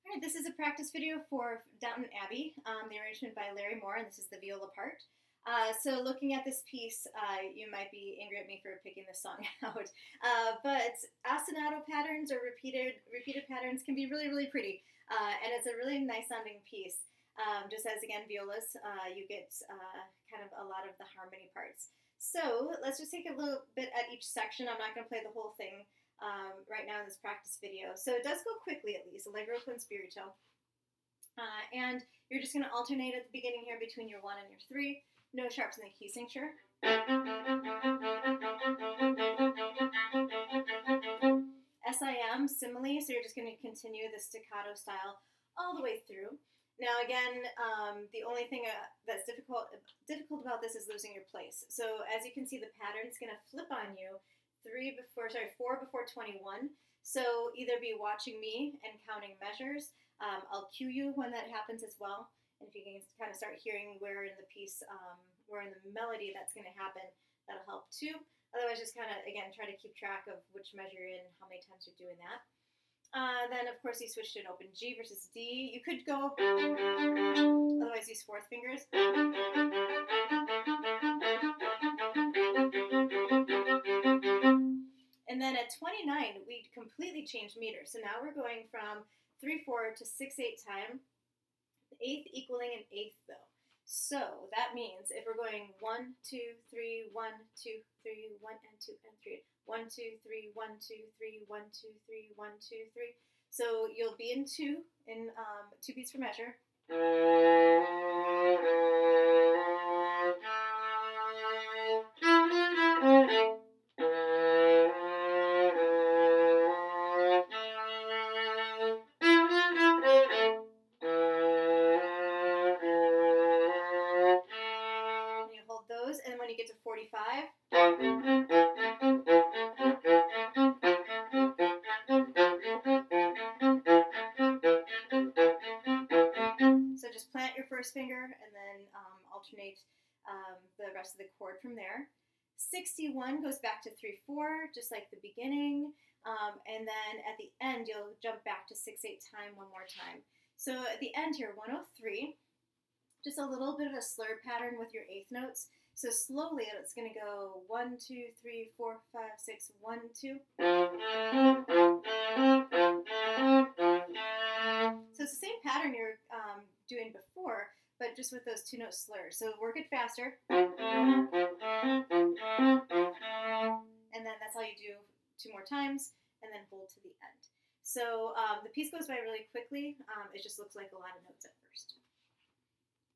Alright, this is a practice video for Downton Abbey, the arrangement by Larry Moore, and this is the viola part. So looking at this piece, you might be angry at me for picking this song out, but ostinato patterns or repeated patterns can be really, really pretty, and it's a really nice sounding piece. Just as, again, violas, you get kind of a lot of the harmony parts. So let's just take a little bit at each section. I'm not going to play the whole thing right now in this practice video. So it does go quickly, at least, allegro con spirito. And you're just going to alternate at the beginning here between your 1 and your 3. No sharps in the key cincture. SIM, simile, so you're just going to continue the staccato style all the way through. Now again, the only thing that's difficult about this is losing your place. So as you can see, the pattern's going to flip on you 4 before 21. So either be watching me and counting measures. I'll cue you when that happens as well. And if you can kind of start hearing where in the piece, where in the melody that's going to happen, that'll help too. Otherwise, just kind of, again, try to keep track of which measure you're in, how many times you're doing that. Then, of course, you switch to an open G versus D. You could go, otherwise use fourth fingers. And then at 29, we completely changed meter. So now we're going from 3/4 to 6/8 time, the eighth equaling an eighth though. So that means if we're going 1, 2, 3, 1, 2, 3, 1 and 2 and 3, 1, 2, 3, 1, 2, 3, 1, 2, 3, 1, 2, 3. So you'll be in 2 beats per measure. And when you get to 45, so just plant your first finger and then alternate the rest of the chord from there. 61 goes back to 3/4, just like the beginning, and then at the end you'll jump back to 6/8 time one more time. So at the end here, 103, just a little bit of a slur pattern with your eighth notes. So slowly, it's going to go 1, 2, 3, 4, 5, 6, 1, 2. So it's the same pattern you're doing before, but just with those 2-note slurs. So work it faster. And then that's all you do 2 more times, and then hold to the end. So the piece goes by really quickly. It just looks like a lot of notes at first.